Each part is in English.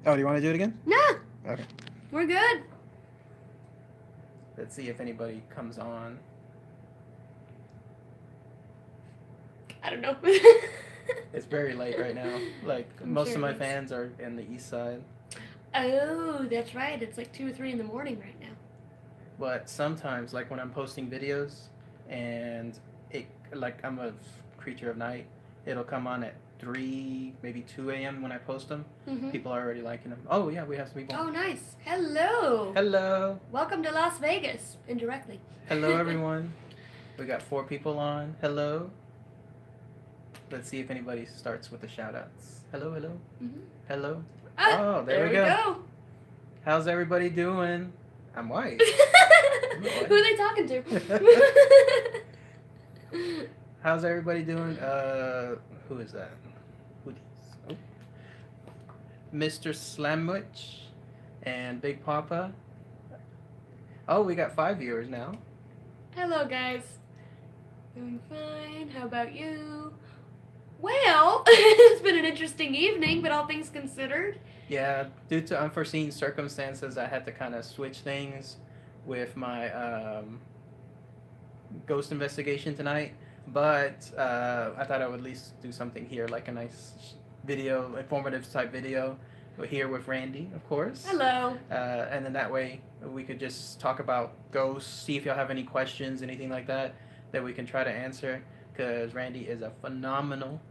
Oh, do you want to do it again? No, Okay. we're good. Let's see if anybody comes on. I don't know. It's very late right now. Like, I'm most sure of it my is. fans are in the east side. Oh, that's right. It's like 2 or 3 in the morning right now. But sometimes, like when I'm posting videos and it, like I'm a creature of night, it'll come on at 3, maybe 2 a.m. when I post them. Mm-hmm. People are already liking them. Oh, yeah, we have some people Oh, on. nice. Hello. Hello. Welcome to Las Vegas, indirectly. Hello, everyone. We got 4 people on. Hello. Let's see if anybody starts with the shout outs. Hello, hello. Mm-hmm. Hello. Ah, Oh, there there we we go. go. How's everybody doing? I'm white. I'm not Who are white. they talking to? How's everybody doing? Who is that? Who these? Oh, Mr. Slamwich and Big Papa. Oh, we got 5 viewers now. Hello, guys. Doing fine. How about you? Well, it's been an interesting evening, but all things considered. Yeah, due to unforeseen circumstances, I had to kind of switch things with my ghost investigation tonight. But I thought I would at least do something here, like a nice video, informative type video. We're here with Randy, of course. Hello. And then that way we could just talk about ghosts, see if y'all have any questions, anything like that, that we can try to answer. Because Randy is a phenomenal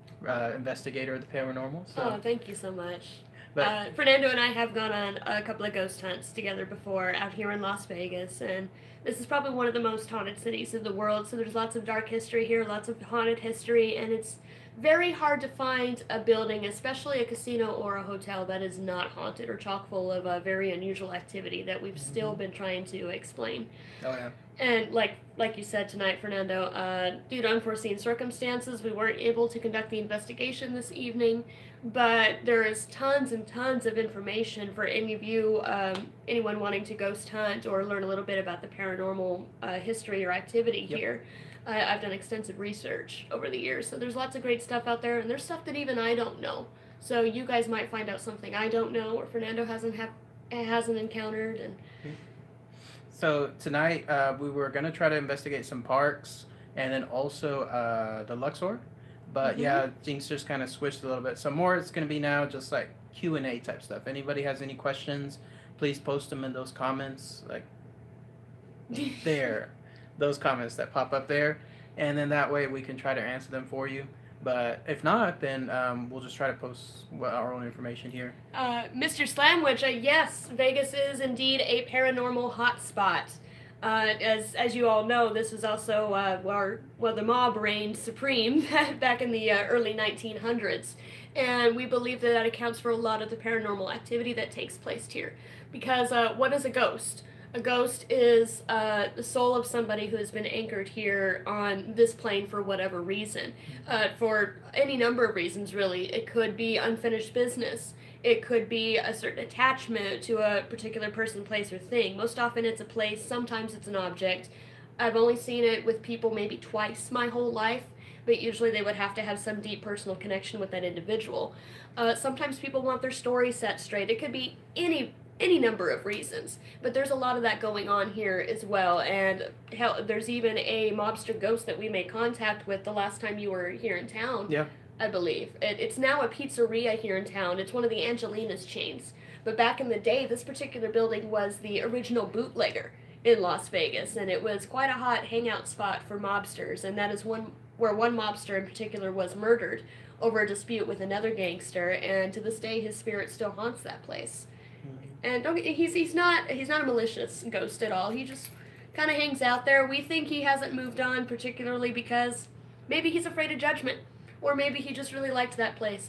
investigator of the paranormal. So, Oh, thank you so much. but Fernando and I have gone on a couple of ghost hunts together before out here in Las Vegas, and this is probably one of the most haunted cities in the world. So there's lots of dark history here, lots of haunted history, and it's very hard to find a building, especially a casino or a hotel, that is not haunted or chock full of very unusual activity that we've still been trying to explain. oh yeah, And like you said tonight, Fernando, due to unforeseen circumstances, we weren't able to conduct the investigation this evening. But there is tons and tons of information for any of you, anyone wanting to ghost hunt or learn a little bit about the paranormal history or activity yep. here. I've done extensive research over the years, so there's lots of great stuff out there, and there's stuff that even I don't know. So you guys might find out something I don't know, or Fernando hasn't encountered, and So tonight we were gonna try to investigate some parks and then also the Luxor, but yeah, things just kind of switched a little bit. So more it's gonna be now just like Q&A type stuff. Anybody has any questions, please post them in those comments, like there, those comments that pop up there, and then that way we can try to answer them for you. But if not, then we'll just try to post our own information here. Mr. Slamwich, yes, Vegas is indeed a paranormal hotspot. As you all know, this was also where the mob reigned supreme back in the early 1900s, and we believe that accounts for a lot of the paranormal activity that takes place here. Because what is a ghost? A ghost is the soul of somebody who has been anchored here on this plane for whatever reason. For any number of reasons, really. It could be unfinished business. It could be a certain attachment to a particular person, place, or thing. Most often it's a place, sometimes it's an object. I've only seen it with people maybe twice my whole life, but usually they would have to have some deep personal connection with that individual. Sometimes people want their story set straight. It could be any number of reasons. But there's a lot of that going on here as well. And hell, there's even a mobster ghost that we made contact with the last time you were here in town. Yeah. I believe. It's now a pizzeria here in town. It's one of the Angelina's chains. But back in the day, this particular building was the original bootlegger in Las Vegas, and it was quite a hot hangout spot for mobsters, and that is one where one mobster in particular was murdered over a dispute with another gangster, and to this day his spirit still haunts that place. And he's not a malicious ghost at all. He just kind of hangs out there. We think he hasn't moved on, particularly because maybe he's afraid of judgment, or maybe he just really liked that place.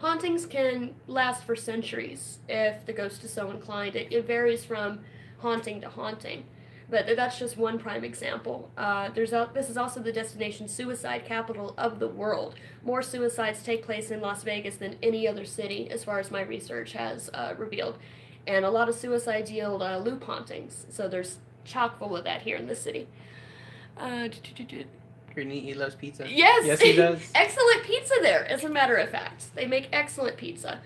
Hauntings can last for centuries if the ghost is so inclined. It varies from haunting to haunting. But that's just one prime example. This is also the destination suicide capital of the world. More suicides take place in Las Vegas than any other city, as far as my research has revealed. And a lot of suicides yield loop hauntings. So there's chock full of that here in this city. He loves pizza. Yes! Yes, he does. Excellent pizza there, as a matter of fact. They make excellent pizza.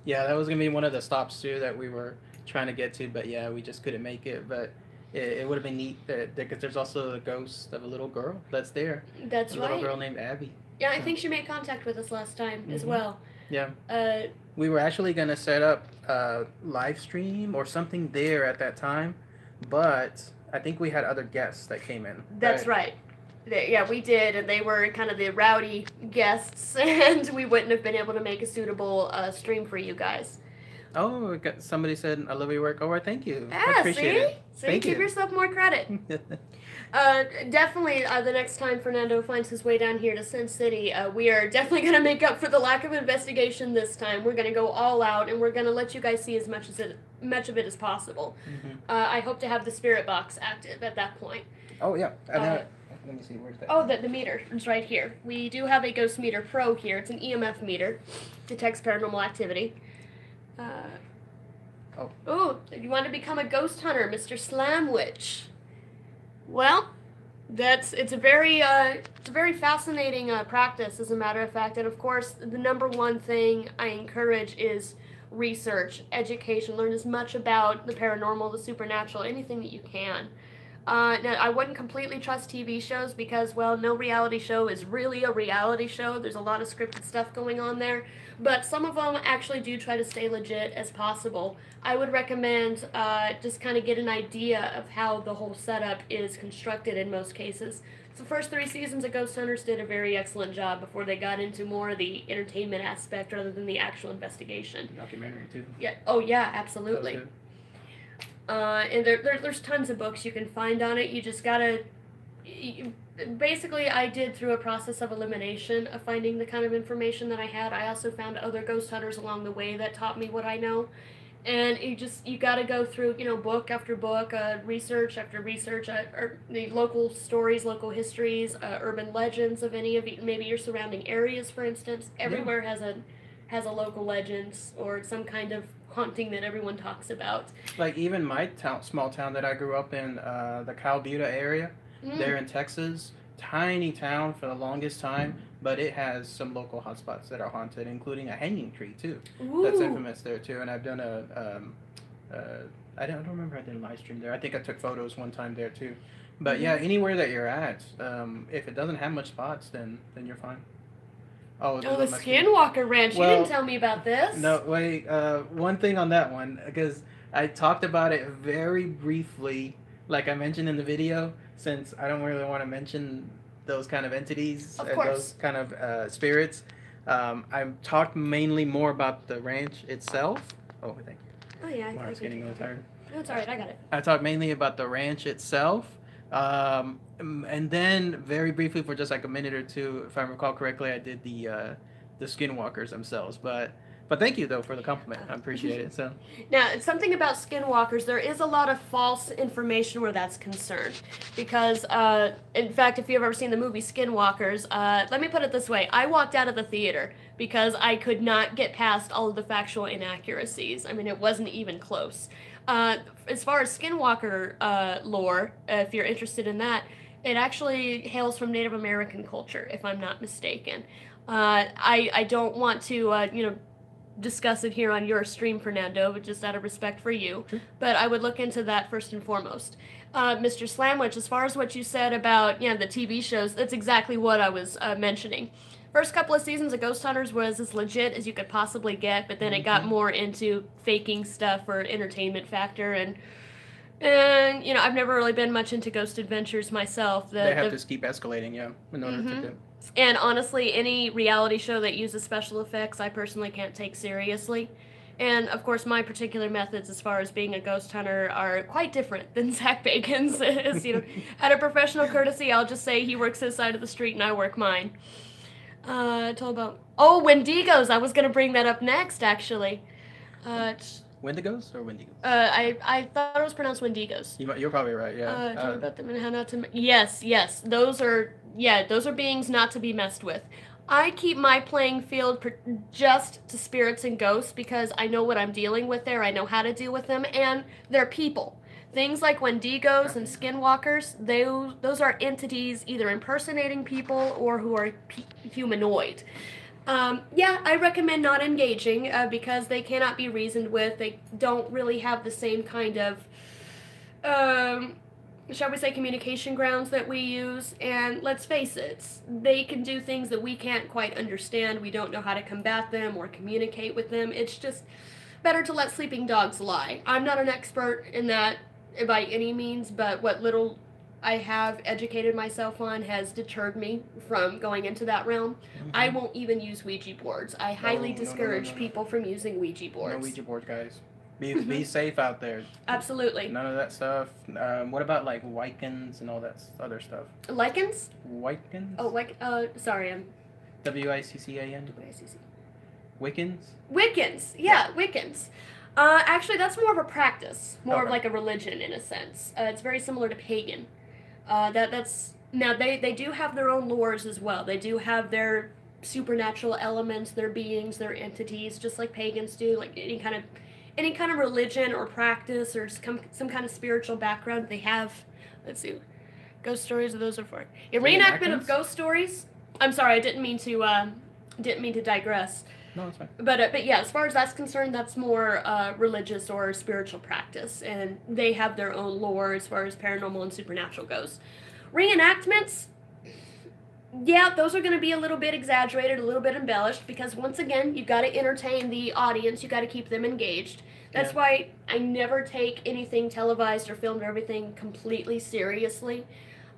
Yeah, that was gonna be one of the stops too that we were trying to get to, but yeah, we just couldn't make it. But it would have been neat that because there's also the ghost of a little girl that's there, That's a little right. girl named Abby. Yeah, I So, think she made contact with us last time as hmm well. yeah, Uh, we were actually gonna set up a live stream or something there at that time, but I think we had other guests that came in. that's right. Yeah, we did, and they were kind of the rowdy guests, and we wouldn't have been able to make a suitable stream for you guys. Oh, somebody said I love your work. Oh, well, thank you. Much Ah, appreciated. see, Thank give you. yourself more credit. Definitely, the next time Fernando finds his way down here to Sin City, we are definitely going to make up for the lack of investigation this time. We're going to go all out, and we're going to let you guys see as much of it as possible. I hope to have the spirit box active at that point. Oh yeah. Let me see. Where's that? Oh, the meter is right here. We do have a Ghost Meter Pro here. It's an EMF meter, detects paranormal activity. Oh, you want to become a ghost hunter, Mr. Slamwich? Well, it's a very fascinating practice, as a matter of fact. And of course, the number one thing I encourage is research, education. Learn as much about the paranormal, the supernatural, anything that you can. Now, I wouldn't completely trust TV shows because, well, no reality show is really a reality show. There's a lot of scripted stuff going on there. But some of them actually do try to stay legit as possible. I would recommend just kind of get an idea of how the whole setup is constructed in most cases. So the first 3 seasons of Ghost Hunters did a very excellent job before they got into more of the entertainment aspect rather than the actual investigation. Documentary too. Yeah. Oh, yeah, absolutely. And there's tons of books you can find on it. You just gotta. Basically, I did through a process of elimination of finding the kind of information that I had. I also found other ghost hunters along the way that taught me what I know. And you gotta go through, book after book, research after research, or the local stories, local histories, urban legends of any of maybe your surrounding areas, for instance. Everywhere has a local legend or some kind of haunting that everyone talks about. Like even my small town that I grew up in, the Calbuta area, there in Texas, tiny town for the longest time, but it has some local hotspots that are haunted, including a hanging tree too. Ooh. That's infamous there too. And I've done I don't remember I did a live stream there. I think I took photos one time there too. But yeah, anywhere that you're at, if it doesn't have much spots, then you're fine. Oh, the Skinwalker Ranch. Well, you didn't tell me about this. No, wait. One thing on that one, because I talked about it very briefly, like I mentioned in the video, since I don't really want to mention those kind of entities and those kind of spirits. I talked mainly more about the ranch itself. Oh, thank you. Oh, yeah. Mara's getting a little tired. No, it's all right. I got it. I talked mainly about the ranch itself. And then very briefly for just like a minute or two, if I recall correctly, I did the Skinwalkers themselves. But thank you though for the compliment. I appreciate it. So now something about Skinwalkers, there is a lot of false information where that's concerned, because in fact, if you've ever seen the movie Skinwalkers, let me put it this way: I walked out of the theater because I could not get past all of the factual inaccuracies. I mean, it wasn't even close. As far as Skinwalker lore, if you're interested in that, it actually hails from Native American culture, if I'm not mistaken. I don't want to, discuss it here on your stream, Fernando, but just out of respect for you. Sure. But I would look into that first and foremost. Mr. Slamwich, as far as what you said about the TV shows, that's exactly what I was mentioning. First couple of seasons of Ghost Hunters was as legit as you could possibly get, but then it got more into faking stuff for entertainment factor, and I've never really been much into Ghost Adventures myself. They have to just keep escalating, in order to do. And honestly, any reality show that uses special effects, I personally can't take seriously. And of course, my particular methods as far as being a ghost hunter are quite different than Zach Bacon's. Out of professional courtesy, I'll just say he works his side of the street and I work mine. Wendigos. I was going to bring that up next, actually. Wendigos or Wendigos? I thought it was pronounced Wendigos. You're probably right, yeah. Tell me about them and how not to... Yes. Those are beings not to be messed with. I keep my playing field just to spirits and ghosts because I know what I'm dealing with there. I know how to deal with them, and they're people. Things like Wendigos and Skinwalkers, those are entities either impersonating people or who are humanoid. Yeah, I recommend not engaging because they cannot be reasoned with. They don't really have the same kind of, um, shall we say, communication grounds that we use. And let's face it, they can do things that we can't quite understand. We don't know how to combat them or communicate with them. It's just better to let sleeping dogs lie. I'm not an expert in that by any means, but what little I have educated myself on has deterred me from going into that realm. Mm-hmm. I won't even use Ouija boards. I highly discourage no. people from using Ouija boards. No Ouija board, guys. Be safe out there. Absolutely. None of that stuff. What about like Wiccans and all that other stuff? Lycans? Wiccans? Oh, sorry, I'm... Wiccan? W-I-C-C. Wiccans? Wiccans, yeah. Wiccans. Actually, that's more of a practice, more of Okay. like a religion in a sense. It's very similar to pagan. That's now they do have their own lores as well. They do have their supernatural elements, their beings, their entities, just like pagans do. Like any kind of religion or practice or some kind of spiritual background they have. Let's see, ghost stories. Those are for a reenactment of ghost stories. I'm sorry, I didn't mean to digress. No, it's fine. But yeah, as far as that's concerned, that's more religious or spiritual practice, and they have their own lore as far as paranormal and supernatural goes. Reenactments, yeah, those are going to be a little bit exaggerated, a little bit embellished, because once again, you've got to entertain the audience, you've got to keep them engaged. That's why I never take anything televised or filmed or everything completely seriously.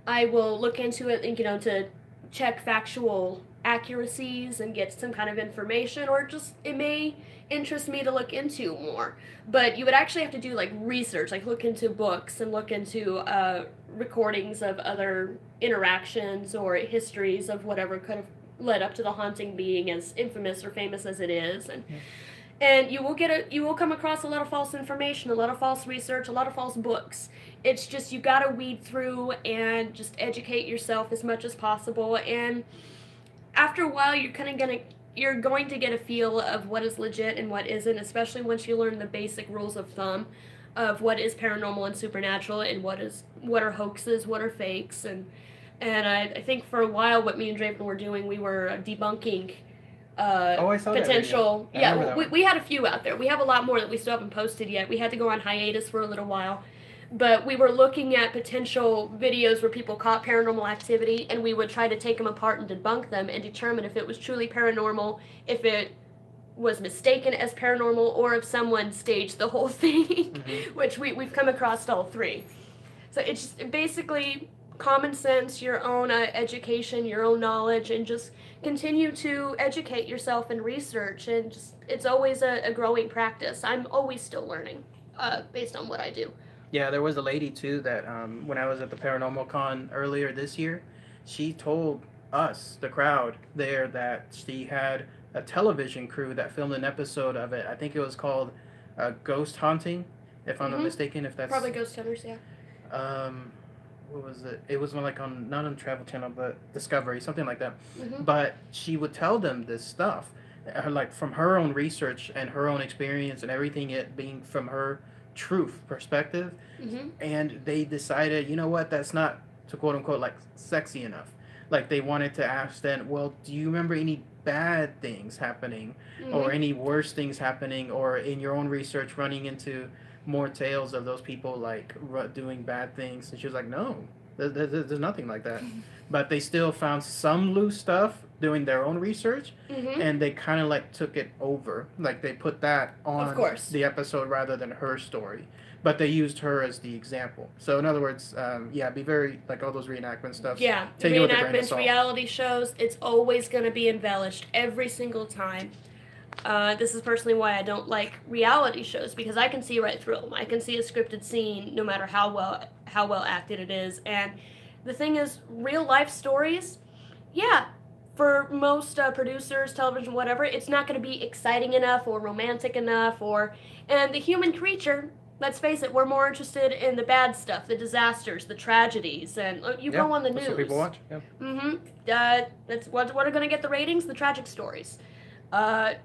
I will look into it, to check factual accuracies and get some kind of information, or just it may interest me to look into more. But you would actually have to do like research, like look into books and look into recordings of other interactions or histories of whatever could have led up to the haunting being as infamous or famous as it is. And you will come across a lot of false information, a lot of false research, a lot of false books. It's just you got to weed through and just educate yourself as much as possible. And after a while, you're going to get a feel of what is legit and what isn't, especially once you learn the basic rules of thumb of what is paranormal and supernatural and what are hoaxes, what are fakes, and I think for a while what me and Draven were doing, we were debunking I saw potential. That video. We had a few out there. We have a lot more that we still haven't posted yet. We had to go on hiatus for a little while. But we were looking at potential videos where people caught paranormal activity, and we would try to take them apart and debunk them and determine if it was truly paranormal, if it was mistaken as paranormal, or if someone staged the whole thing, which we've come across all three. So it's just basically common sense, your own education, your own knowledge, and just continue to educate yourself and research, and just it's always a growing practice. I'm always still learning based on what I do. Yeah, there was a lady too that when I was at the Paranormal Con earlier this year, she told us, the crowd there, that she had a television crew that filmed an episode of it. I think it was called Ghost Haunting, if I'm not mistaken. If that's probably Ghost Hunters, yeah. What was it? It was not on Travel Channel, but Discovery, something like that. Mm-hmm. But she would tell them this stuff, like from her own research and her own experience and everything, it being from her truth perspective. And they decided, you know what, that's not, to quote unquote, like sexy enough. Like they wanted to ask then, well, do you remember any bad things happening or any worse things happening, or in your own research running into more tales of those people like doing bad things? And she was like, no, there's nothing like that. But they still found some loose stuff doing their own research, and they kind of like took it over, like they put that on the episode rather than her story, but they used her as the example. So in other words, be very, like all those reenactment stuff, take it with a grain of salt. Reality shows, it's always going to be embellished every single time. This is personally why I don't like reality shows, because I can see right through them. I can see a scripted scene no matter how well acted it is. And the thing is, real life stories, for most producers, television, whatever, it's not going to be exciting enough or romantic enough, and the human creature, let's face it, we're more interested in the bad stuff, the disasters, the tragedies, and go on the news. That's what people watch. That's what are going to get the ratings, the tragic stories.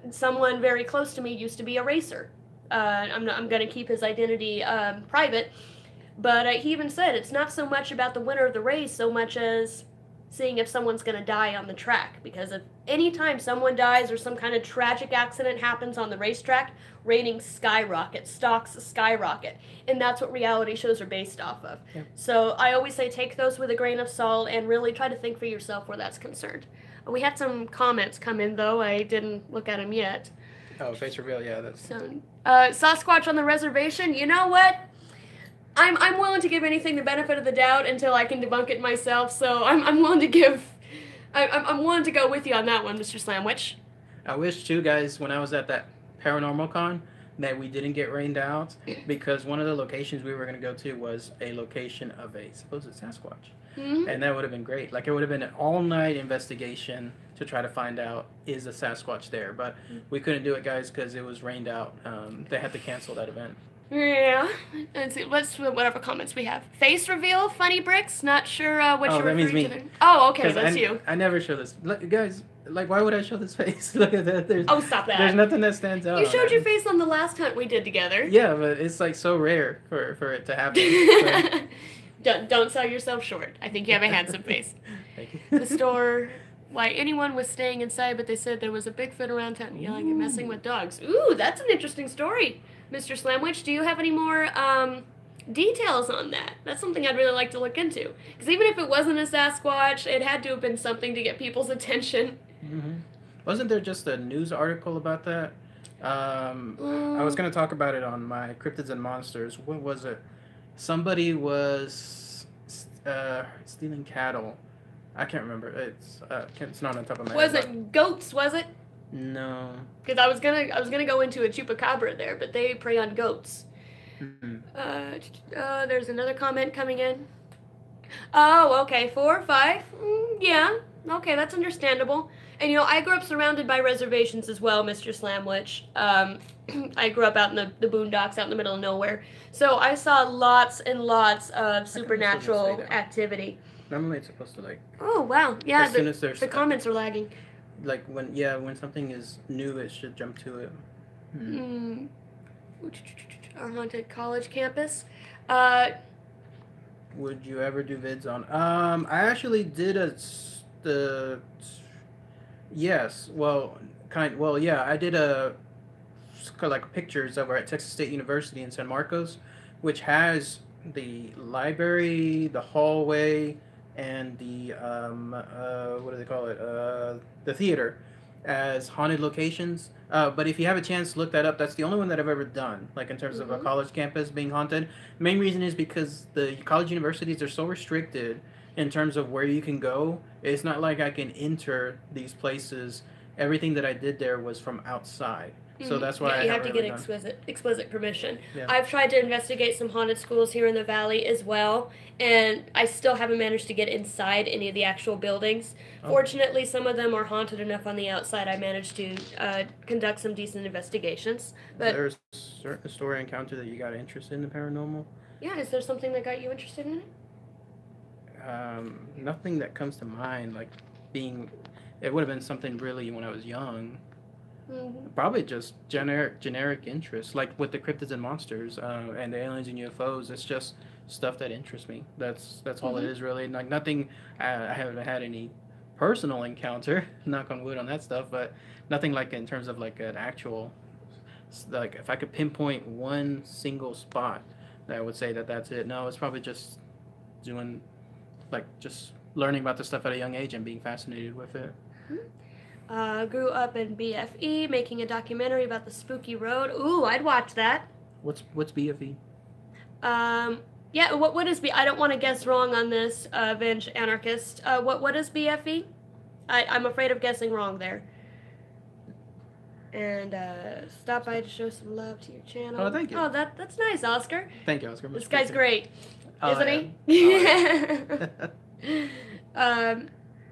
Someone very close to me used to be a racer. I'm going to keep his identity private, but he even said it's not so much about the winner of the race so much as seeing if someone's going to die on the track. Because if any time someone dies or some kind of tragic accident happens on the racetrack, ratings skyrocket, stocks skyrocket. And that's what reality shows are based off of. Yeah. So I always say take those with a grain of salt and really try to think for yourself where that's concerned. We had some comments come in, though. I didn't look at them yet. Oh, face reveal, yeah, that's... So, Sasquatch on the reservation, you know what? I'm willing to give anything the benefit of the doubt until I can debunk it myself, so I'm willing to give... I'm willing to go with you on that one, Mr. Slamwich. I wish, too, guys, when I was at that Paranormal Con, that we didn't get rained out, because one of the locations we were going to go to was a location of a supposed Sasquatch. Mm-hmm. And that would have been great. Like, it would have been an all-night investigation to try to find out, is a Sasquatch there? But we couldn't do it, guys, because it was rained out. They had to cancel that event. Yeah. Let's see. Let's whatever comments we have. Face reveal, funny bricks. Not sure what you're referring to there. Oh, okay, that's you. I never show this. Look, guys, like, why would I show this face? Look at that. Oh, stop that. There's nothing that stands out. You showed your face on the last hunt we did together. Yeah, but it's like so rare for it to happen. Don't sell yourself short. I think you have a handsome face. Thank you. The store, why anyone was staying inside, but they said there was a Bigfoot around town yelling and messing with dogs. Ooh, that's an interesting story, Mr. Slamwich. Do you have any more details on that? That's something I'd really like to look into. Because even if it wasn't a Sasquatch, it had to have been something to get people's attention. Mm-hmm. Wasn't there just a news article about that? I was going to talk about it on my Cryptids and Monsters. What was it? Somebody was stealing cattle. I can't remember. It's not on top of my head. Was it goats? Was it? No. Because I was gonna go into a chupacabra there, but they prey on goats. Mm-hmm. There's another comment coming in. Oh, okay, 4 or 5. Yeah, okay, that's understandable. And I grew up surrounded by reservations as well, Mr. Slamwich. I grew up out in the boondocks, out in the middle of nowhere. So I saw lots and lots of supernatural activity. Normally it's supposed to Oh wow, yeah. As soon as there's the comments are lagging. Like when something is new, it should jump to it. Our haunted college campus. Would you ever do vids on? I actually did yes. Well, yeah. I did pictures that were at Texas State University in San Marcos, which has the library, the hallway, and the what do they call it? The theater as haunted locations. But if you have a chance to look that up, that's the only one that I've ever done, like in terms of a college campus being haunted. Main reason is because the college universities are so restricted in terms of where you can go. It's not like I can enter these places. Everything that I did there was from outside. So that's why you have to get explicit permission. Yeah. I've tried to investigate some haunted schools here in the valley as well, and I still haven't managed to get inside any of the actual buildings. Fortunately, some of them are haunted enough on the outside. I managed to conduct some decent investigations. But is there a certain story encounter that you got interested in the paranormal? Yeah, is there something that got you interested in it? Nothing that comes to mind. Like it would have been something really when I was young. Mm-hmm. Probably just generic interest, like with the Cryptids and Monsters and the aliens and UFOs. It's just stuff that interests me. That's all it is, really. Like nothing. I haven't had any personal encounter, knock on wood, on that stuff, but nothing like in terms of like an actual. Like if I could pinpoint one single spot, that I would say that's it. No, it's probably just doing, like just learning about the stuff at a young age and being fascinated with it. Mm-hmm. Grew up in BFE, making a documentary about the spooky road. Ooh, I'd watch that. What's BFE? Yeah, what is B? I don't want to guess wrong on this, Venge Anarchist. What is BFE? I'm afraid of guessing wrong there. And stop by to show some love to your channel. Oh, thank you. Oh, that's nice, Oscar. Thank you, Oscar. This guy's great, isn't he?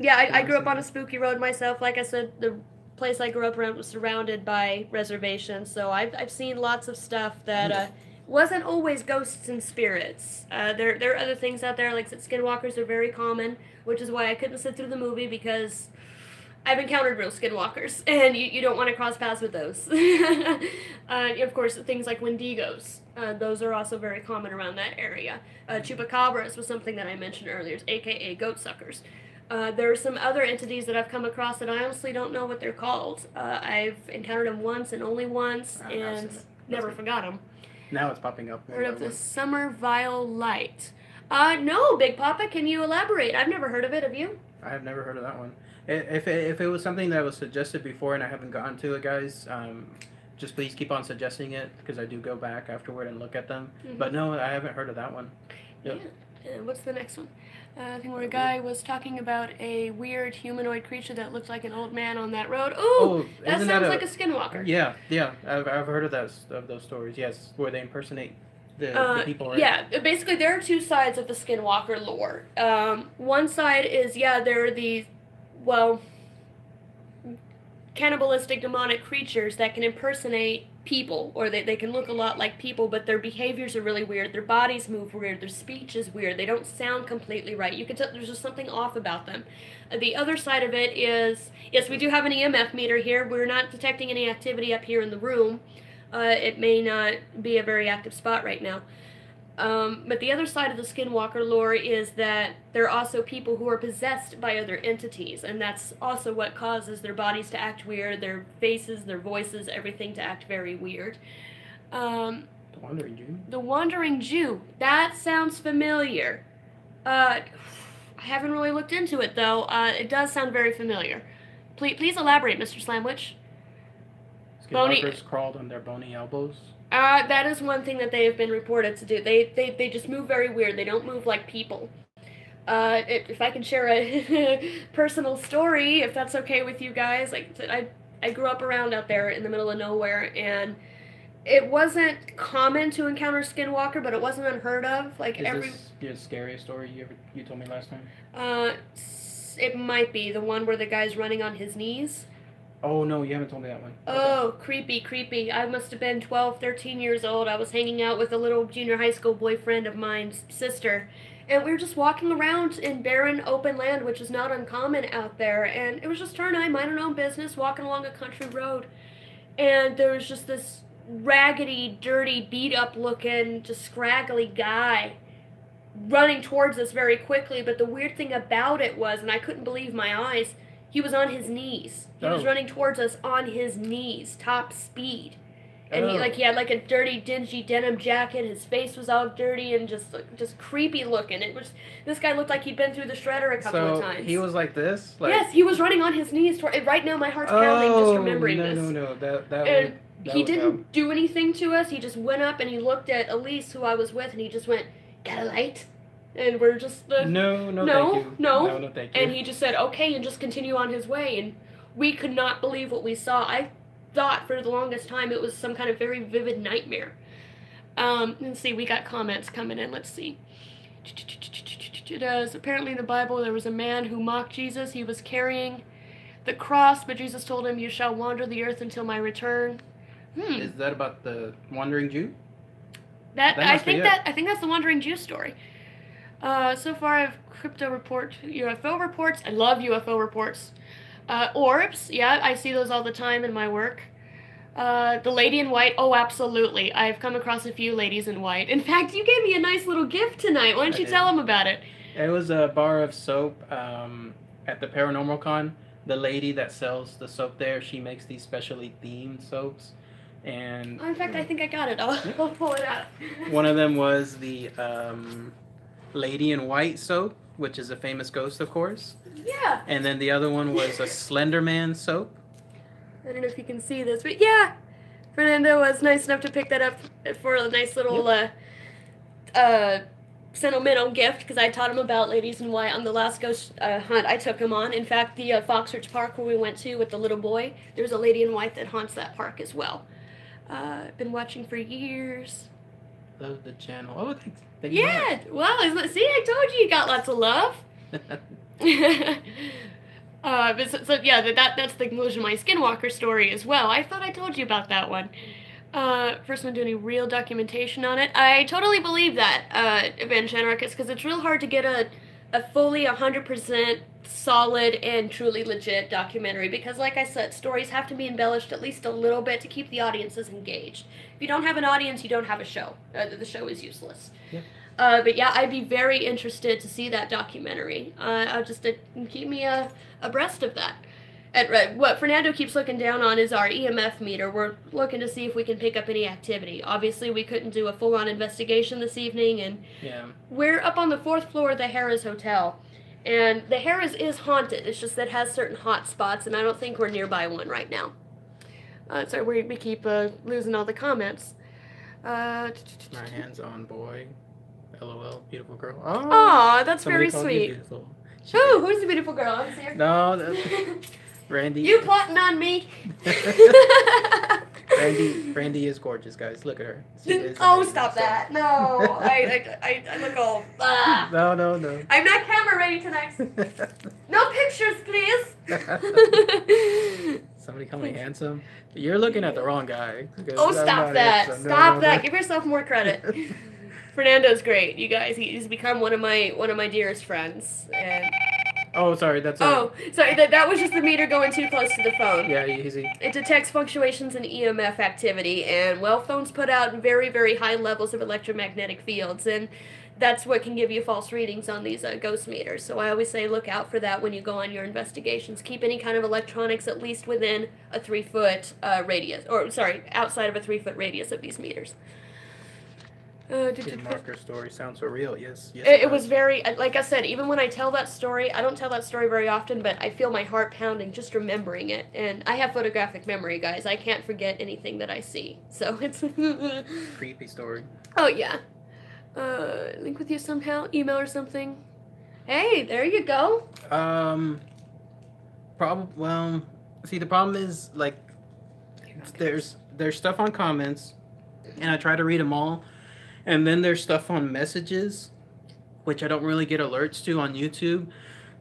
Yeah, I grew up on a spooky road myself. Like I said, the place I grew up around was surrounded by reservations, so I've seen lots of stuff that wasn't always ghosts and spirits. There are other things out there, like skinwalkers are very common, which is why I couldn't sit through the movie, because I've encountered real skinwalkers, and you don't want to cross paths with those. Of course, things like wendigos. Those are also very common around that area. Chupacabras was something that I mentioned earlier, aka goat suckers. There are some other entities that I've come across that I honestly don't know what they're called. I've encountered them once and only once, and never forgot them. Now it's popping up. Heard of the Summer Vile Light? No, Big Papa, can you elaborate? I've never heard of it, have you? I have never heard of that one. If it was something that was suggested before and I haven't gotten to it, guys, just please keep on suggesting it, because I do go back afterward and look at them. Mm-hmm. But no, I haven't heard of that one. Yep. Yeah. And what's the next one? I think where a guy was talking about a weird humanoid creature that looked like an old man on that road. Ooh, that sounds like a skinwalker. Yeah, I've heard of those stories. Yes, where they impersonate the people. Right? Yeah, basically there are two sides of the skinwalker lore. One side is they're the cannibalistic demonic creatures that can impersonate people, or they can look a lot like people, but their behaviors are really weird. Their bodies move weird. Their speech is weird. They don't sound completely right. You can tell there's just something off about them. The other side of it is, yes, we do have an EMF meter here. We're not detecting any activity up here in the room. It may not be a very active spot right now. But the other side of the skinwalker lore is that there are also people who are possessed by other entities, and that's also what causes their bodies to act weird, their faces, their voices, everything to act very weird. The Wandering Jew? The Wandering Jew. That sounds familiar. I haven't really looked into it, though. It does sound very familiar. Please elaborate, Mr. Slamwich. Skinwalkers crawled on their bony elbows? That is one thing that they have been reported to do. They just move very weird. They don't move like people. If I can share a personal story, if that's okay with you guys, like I grew up around out there in the middle of nowhere, and it wasn't common to encounter skinwalker, but it wasn't unheard of. Like Is this your scariest story you told me last time? It might be the one where the guy's running on his knees. Oh, no, you haven't told me that one. Oh, okay. Creepy. I must have been 12, 13 years old. I was hanging out with a little junior high school boyfriend of mine's sister, and we were just walking around in barren, open land, which is not uncommon out there, and it was just her and I minding our own business, walking along a country road, and there was just this raggedy, dirty, beat-up looking, just scraggly guy running towards us very quickly, but the weird thing about it was, and I couldn't believe my eyes, he was on his knees. He was running towards us on his knees, top speed. And he had like a dirty, dingy denim jacket. His face was all dirty and just creepy looking. This guy looked like he'd been through the shredder a couple of times. So he was like this? Yes, he was running on his knees. Right now my heart's pounding just remembering this. No. He didn't do anything to us. He just went up and he looked at Elise, who I was with, and he just went, "Got a light?" And we're just no, thank you. And he just said okay and just continue on his way, and we could not believe what we saw. I thought for the longest time it was some kind of very vivid nightmare. Let's see, we got comments coming in. Let's see. Apparently in the Bible there was a man who mocked Jesus. He was carrying the cross, but Jesus told him, "You shall wander the earth until my return." Is that about the Wandering Jew? I think that's the Wandering Jew story. So far I've UFO reports. I love UFO reports. Orbs, yeah, I see those all the time in my work. The lady in white, oh, absolutely. I've come across a few ladies in white. In fact, you gave me a nice little gift tonight. Why don't you tell them about it? It was a bar of soap at the Paranormal Con. The lady that sells the soap there, she makes these specially themed soaps. And in fact, I think I got it. I'll pull it out. One of them was the Lady in White soap, which is a famous ghost, of course. Yeah. And then the other one was a Slender Man soap. I don't know if you can see this, but yeah, Fernando was nice enough to pick that up for a nice little sentimental gift, because I taught him about ladies in white on the last ghost hunt I took him on. In fact, the Fox Ridge Park where we went to with the little boy, there's a lady in white that haunts that park as well. I've been watching for years. Love the channel. Oh, thanks. Yeah, well, see, I told you got lots of love. That's the conclusion of my Skinwalker story as well. I thought I told you about that one. First one, do any real documentation on it. I totally believe that, Evangelicus, because it's real hard to get a fully 100% solid and truly legit documentary, because like I said, stories have to be embellished at least a little bit to keep the audiences engaged. If you don't have an audience, you don't have a show. The show is useless. Yeah. But yeah, I'd be very interested to see that documentary. I'll just keep me abreast of that. And what Fernando keeps looking down on is our EMF meter. We're looking to see if we can pick up any activity. Obviously, we couldn't do a full-on investigation this evening, and we're up on the 4th floor of the Harrah's Hotel. And the Harrah's is haunted. It's just that it has certain hot spots, and I don't think we're nearby one right now. So we keep losing all the comments. My hands on boy. LOL, beautiful girl. Oh, that's very sweet. Ooh, who's the beautiful girl? I'm serious. No, that's Randy. You plotting on me? Randy is gorgeous, guys. Look at her. Oh, stop that! No, I look all. No. I'm not camera ready tonight. No pictures, please. Somebody call me handsome. You're looking at the wrong guy. Oh, stop that! Stop that! Give yourself more credit. Fernando's great, you guys. He's become one of my dearest friends. And oh, sorry, that's. Sorry. That was just the meter going too close to the phone. Yeah, easy. It detects fluctuations in EMF activity, and phones put out very, very high levels of electromagnetic fields, and that's what can give you false readings on these ghost meters. So I always say look out for that when you go on your investigations. Keep any kind of electronics at least within a 3-foot radius, outside of a 3-foot radius of these meters. Marker story sounds so real. Yes. It was very, like I said, even when I tell that story, I don't tell that story very often, but I feel my heart pounding just remembering it. And I have photographic memory, guys. I can't forget anything that I see. So it's creepy story. Oh yeah. Link with you somehow, email or something. Hey, there you go. Well, see, the problem is like there's stuff on comments, and I try to read them all. And then there's stuff on messages, which I don't really get alerts to on YouTube.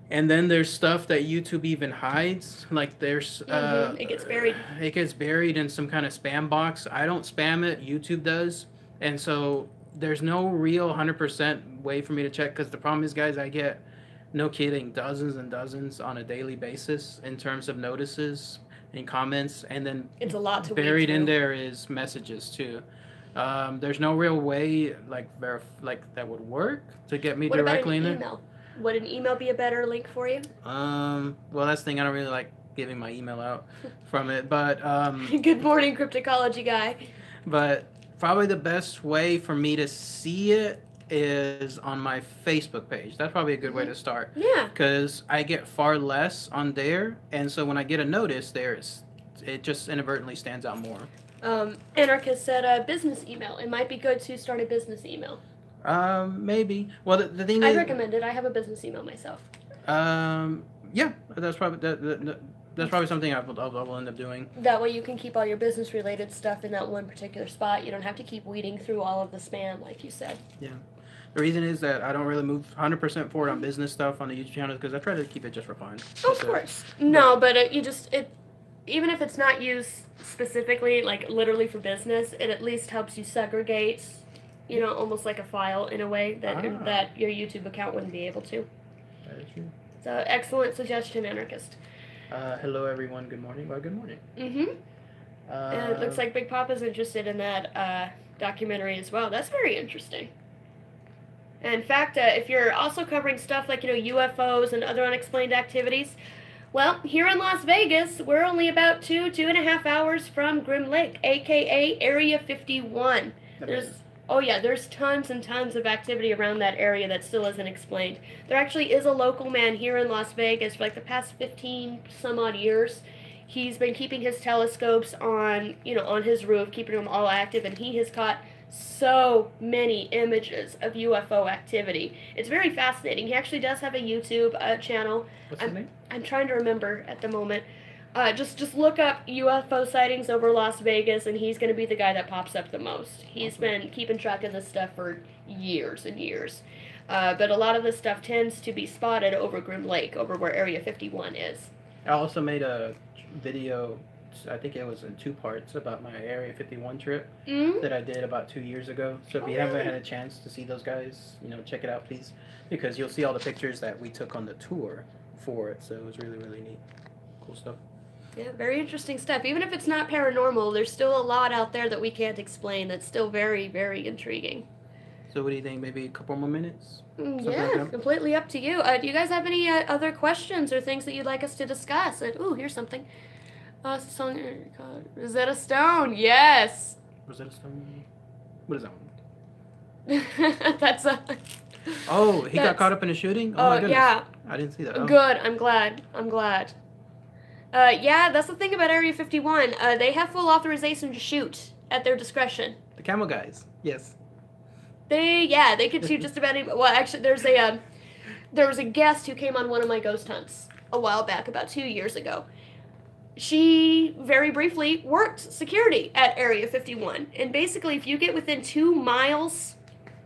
And then there's stuff that YouTube even hides. Like there's... it gets buried. It gets buried in some kind of spam box. I don't spam it. YouTube does. And so there's no real 100% way for me to check. Because the problem is, guys, I get, no kidding, dozens and dozens on a daily basis in terms of notices and comments. And then it's a lot to buried in there is messages, too. There's no real way like that would work to get me directly in there. Email? Would an email be a better link for you? Well, that's the thing. I don't really like giving my email out from it, but Good morning, cryptocology guy. But probably the best way for me to see it is on my Facebook page. That's probably a good way to start. Yeah. Because I get far less on there, and so when I get a notice there, it just inadvertently stands out more. Anarchist said business email. It might be good to start a business email. Maybe. Well, the thing I is... recommend it. I have a business email myself. Yeah, that's probably that's probably something I'll end up doing. That way you can keep all your business-related stuff in that one particular spot. You don't have to keep weeding through all of the spam, like you said. Yeah. The reason is that I don't really move 100% forward on business stuff on the YouTube channel because I try to keep it just for fun. Oh, of course. No, but even if it's not used specifically, like literally for business, it at least helps you segregate, almost like a file in a way that your YouTube account wouldn't be able to. That is true. So, excellent suggestion, Anarchist. Hello, everyone. Good morning. Well, good morning. And it looks like Big Papa's interested in that documentary as well. That's very interesting. In fact, if you're also covering stuff like, UFOs and other unexplained activities, well, here in Las Vegas, we're only about 2.5 hours from Grim Lake, a.k.a. Area 51. There's tons and tons of activity around that area that still isn't explained. There actually is a local man here in Las Vegas for like the past 15 some odd years. He's been keeping his telescopes on his roof, keeping them all active, and he has caught so many images of UFO activity. It's very fascinating. He actually does have a YouTube channel. What's his name? I'm trying to remember at the moment. Just look up UFO sightings over Las Vegas, and he's going to be the guy that pops up the most. He's been keeping track of this stuff for years and years. But a lot of this stuff tends to be spotted over Grim Lake, over where Area 51 is. I also made a video, I think it was in 2 parts, about my Area 51 trip that I did about 2 years ago. So if you haven't had a chance to see those guys, check it out, please. Because you'll see all the pictures that we took on the tour for it. So it was really, really neat. Cool stuff. Yeah, very interesting stuff. Even if it's not paranormal, there's still a lot out there that we can't explain that's still very, very intriguing. So what do you think? Maybe a couple more minutes? Yeah, completely up to you. Do you guys have any other questions or things that you'd like us to discuss? Ooh, here's something. Song, Rosetta Stone, yes. Rosetta Stone? What is that one? That's a... Oh, he got caught up in a shooting? Oh, my goodness. Yeah. I didn't see that. Oh. Good, I'm glad. Yeah, that's the thing about Area 51. They have full authorization to shoot at their discretion. The camel guys, yes. They could shoot just about any... Well, actually, there was a guest who came on one of my ghost hunts a while back, about 2 years ago. She very briefly worked security at Area 51. And basically, if you get within 2 miles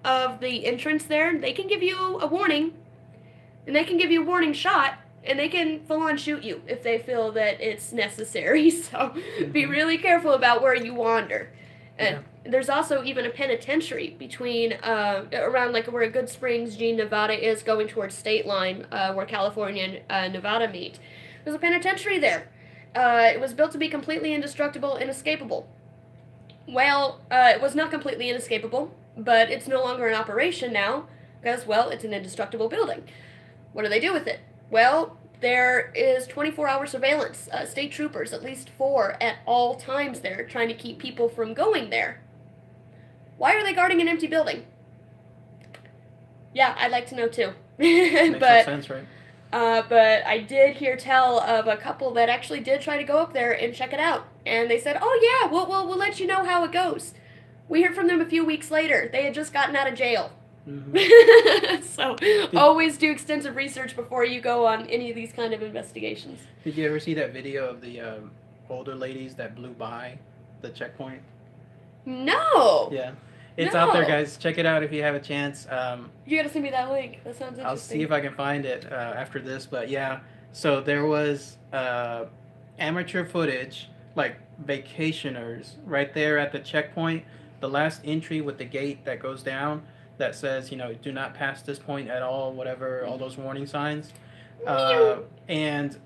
of the entrance there, they can give you a warning. And they can give you a warning shot. And they can full-on shoot you if they feel that it's necessary. So be really careful about where you wander. And there's also even a penitentiary between, around like where Good Springs, Jean, Nevada is, going towards state line, where California and Nevada meet. There's a penitentiary there. It was built to be completely indestructible, inescapable. Well, it was not completely inescapable, but it's no longer in operation now, because, well, it's an indestructible building. What do they do with it? Well, there is 24-hour surveillance, state troopers, at least 4 at all times there, trying to keep people from going there. Why are they guarding an empty building? Yeah, I'd like to know too. Makes no sense, right? But I did hear tell of a couple that actually did try to go up there and check it out. And they said, oh yeah, we'll let you know how it goes. We heard from them a few weeks later. They had just gotten out of jail. Mm-hmm. So always do extensive research before you go on any of these kind of investigations. Did you ever see that video of the older ladies that blew by the checkpoint? No. Yeah. It's out there, guys. Check it out if you have a chance. You gotta send me that link. That sounds interesting. I'll see if I can find it after this. But yeah, so there was amateur footage, like vacationers, right there at the checkpoint. The last entry with the gate that goes down that says, do not pass this point at all, whatever, all those warning signs. And,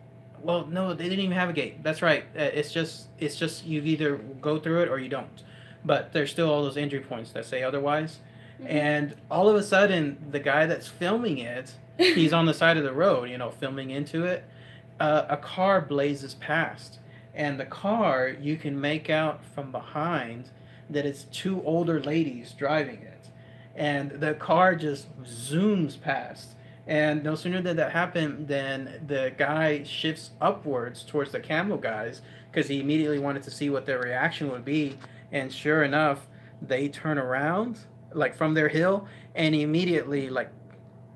well, no, they didn't even have a gate. That's right. It's just you either go through it or you don't. But there's still all those entry points that say otherwise. Mm-hmm. And all of a sudden, the guy that's filming it, he's on the side of the road, filming into it. A car blazes past. And the car, you can make out from behind that it's 2 older ladies driving it. And the car just zooms past. And no sooner did that happen than the guy shifts upwards towards the camel guys because he immediately wanted to see what their reaction would be. And sure enough, they turn around, like from their hill, and immediately, like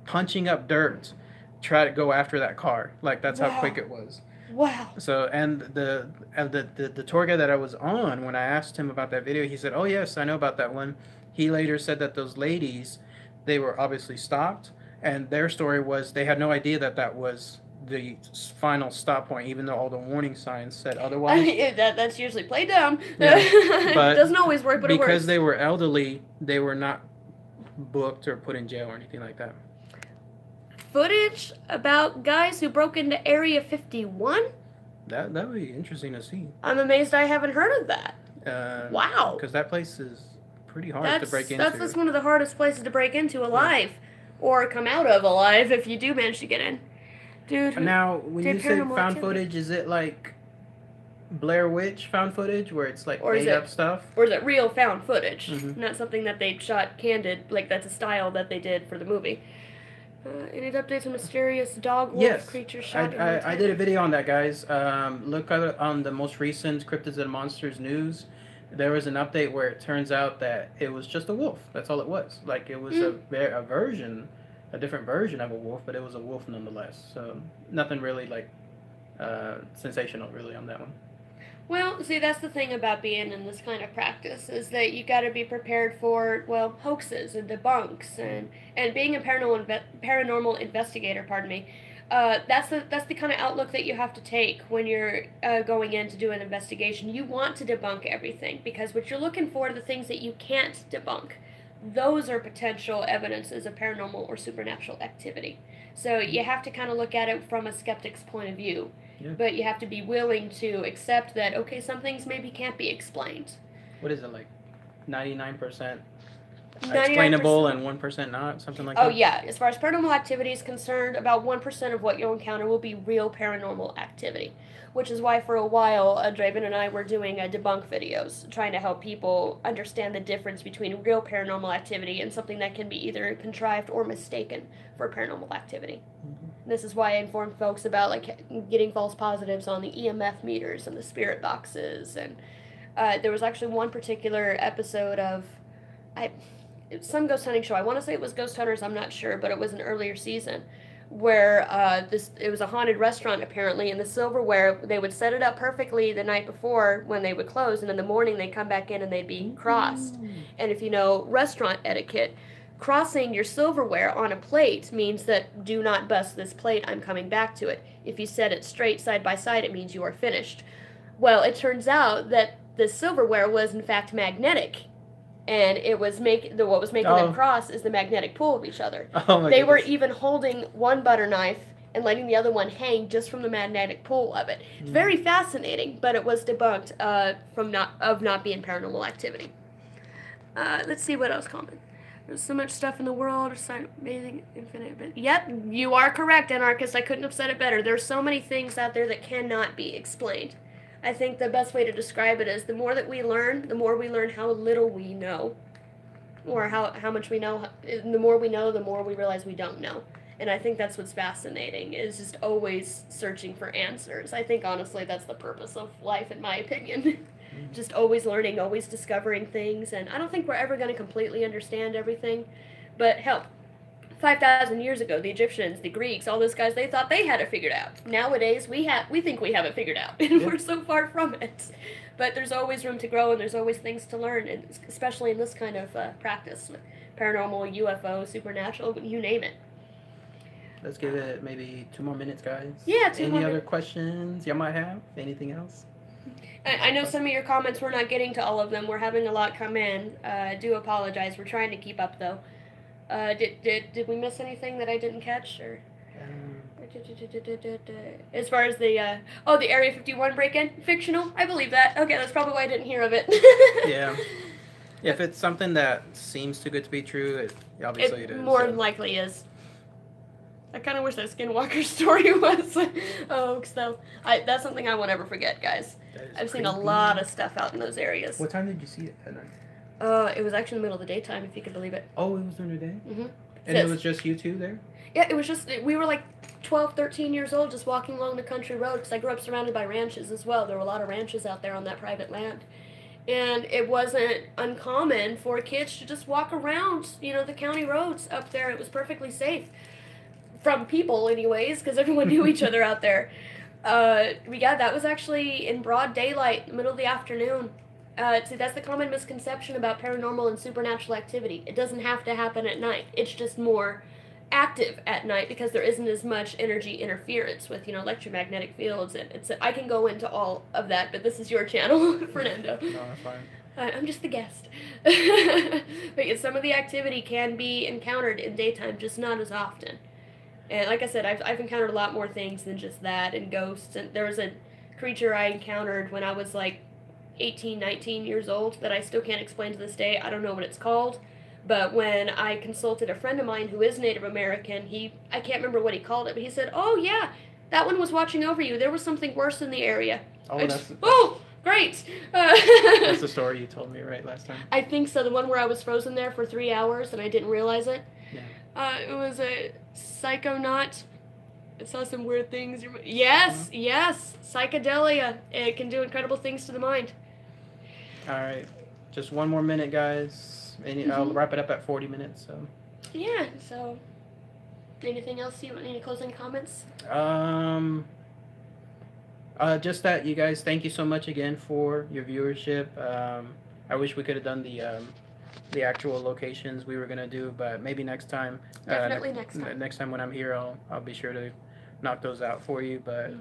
punching up dirt, try to go after that car. Like that's how quick it was. Wow. So, and the tour guide that I was on, when I asked him about that video, he said, oh yes, I know about that one. He later said that those ladies, they were obviously stopped, and their story was they had no idea that that was the final stop point, even though all the warning signs said otherwise. That's usually played down. Yeah, but it doesn't always work, but it works. Because they were elderly, they were not booked or put in jail or anything like that. Footage about guys who broke into Area 51? That would be interesting to see. I'm amazed I haven't heard of that. Wow. Because that place is pretty hard to break into. That's one of the hardest places to break into alive. Yeah. Or come out of alive if you do manage to get in. Dude. Now, when you say found footage, is it like Blair Witch found footage where it's like made up stuff? Or is it real found footage? Mm-hmm. Not something that they shot candid, like that's a style that they did for the movie. Any updates on mysterious dog wolf creature shot? I did a video on that, guys. Look at it on the most recent Cryptids and Monsters news. There was an update where it turns out that it was just a wolf. That's all it was. Like it was a different version of a wolf, but it was a wolf nonetheless. So nothing really like sensational really on that one. Well, see, that's the thing about being in this kind of practice is that you got to be prepared for, well, hoaxes and debunks and being a paranormal investigator, that's the kind of outlook that you have to take when you're going in to do an investigation. You want to debunk everything because what you're looking for are the things that you can't debunk. Those are potential evidences of paranormal or supernatural activity. So you have to kind of look at it from a skeptic's point of view. Yeah. But you have to be willing to accept that, okay, some things maybe can't be explained. What is it, like 99% explainable and 1% not, something like that. Oh yeah, as far as paranormal activity is concerned, about 1% of what you'll encounter will be real paranormal activity, which is why for a while Draven and I were doing debunk videos, trying to help people understand the difference between real paranormal activity and something that can be either contrived or mistaken for paranormal activity. This is why I informed folks about like getting false positives on the EMF meters and the spirit boxes, and there was actually one particular episode of some ghost hunting show. I want to say it was Ghost Hunters. I'm not sure, but it was an earlier season where it was a haunted restaurant apparently, and the silverware they would set it up perfectly the night before when they would close, and in the morning they'd come back in and they'd be crossed. And if you know restaurant etiquette, crossing your silverware on a plate means that do not bust this plate, I'm coming back to it. If you set it straight side by side, it means you are finished. Well, it turns out that the silverware was in fact magnetic, and it was what was making them cross is the magnetic pull of each other. They were even holding one butter knife and letting the other one hang just from the magnetic pull of it. It's very fascinating, but it was debunked of not being paranormal activity. Let's see what else common. There's so much stuff in the world. Amazing, infinite. But yep, you are correct, anarchist. I couldn't have said it better. There's so many things out there that cannot be explained. I think the best way to describe it is the more that we learn, the more we learn how little we know, or how much we know. The more we know, the more we realize we don't know. And I think that's what's fascinating, is just always searching for answers. I think honestly that's the purpose of life, in my opinion. Just always learning, always discovering things, and I don't think we're ever going to completely understand everything, but help. 5,000 years ago, the Egyptians, the Greeks, all those guys, they thought they had it figured out. Nowadays, we think we have it figured out, and we're so far from it. But there's always room to grow, and there's always things to learn, and especially in this kind of practice, paranormal, UFO, supernatural, you name it. Let's give it maybe 2 more minutes, guys. Yeah, 2 more. Any other questions y'all might have? Anything else? I know some of your comments, we're not getting to all of them. We're having a lot come in. I do apologize. We're trying to keep up, though. Did we miss anything that I didn't catch? Or as far as the Area 51 break-in, fictional? I believe that. Okay, that's probably why I didn't hear of it. Yeah. If it's something that seems too good to be true, it obviously it is. More than likely is. I kind of wish that Skinwalker story was hoax, though. That's something I won't ever forget, guys. I've seen a lot of stuff out in those areas. What time did you see it at night? It was actually in the middle of the daytime, if you could believe it. Oh, it was during the day? Mm-hmm. And it was just you two there? Yeah, it was just, we were like 12, 13 years old, just walking along the country road, because I grew up surrounded by ranches as well. There were a lot of ranches out there on that private land. And it wasn't uncommon for kids to just walk around, the county roads up there. It was perfectly safe. From people, anyways, because everyone knew each other out there. That was actually in broad daylight, middle of the afternoon. See, that's the common misconception about paranormal and supernatural activity. It doesn't have to happen at night. It's just more active at night because there isn't as much energy interference with, electromagnetic fields. And I can go into all of that, but this is your channel, Fernando. No, that's fine. I'm just the guest. But some of the activity can be encountered in daytime, just not as often. And like I said, I've encountered a lot more things than just that, and ghosts. And there was a creature I encountered when I was like 18, 19 years old that I still can't explain to this day. I don't know what it's called. But when I consulted a friend of mine who is Native American, I can't remember what he called it, but he said, "Oh yeah, that one was watching over you. There was something worse in the area." Oh, great. That's the story you told me, right, last time? I think so. The one where I was frozen there for 3 hours and I didn't realize it. Yeah. It was a psychonaut. It saw some weird things. Yes, psychedelia. It can do incredible things to the mind. All right, just 1 more minute, guys. I'll wrap it up at 40 minutes. So. Yeah. So, anything else? Any closing comments? Just that you guys, thank you so much again for your viewership. I wish we could have done the actual locations we were gonna do, but maybe next time. Definitely next time. Next time when I'm here, I'll be sure to knock those out for you. But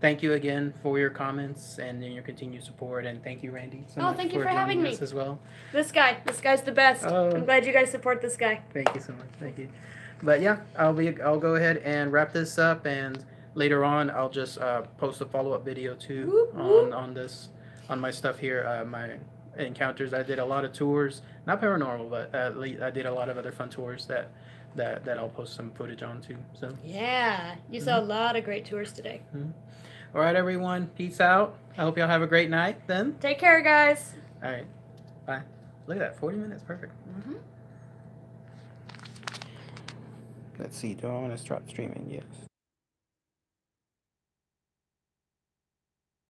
thank you again for your comments and your continued support, and thank you, Randy. Thank you for having me as well. This guy's the best. I'm glad you guys support this guy. Thank you so much. Thank you. But yeah, I'll go ahead and wrap this up, and later on I'll just post a follow-up video too on my stuff here, my encounters. I did a lot of tours, not paranormal, but at least I did a lot of other fun tours that I'll post some footage on too. So Yeah, you saw a lot of great tours today. All right, everyone. Peace out. I hope y'all have a great night. Then. Take care, guys. All right. Bye. Look at that. 40 minutes. Perfect. Let's see. Do I want to stop streaming? Yes.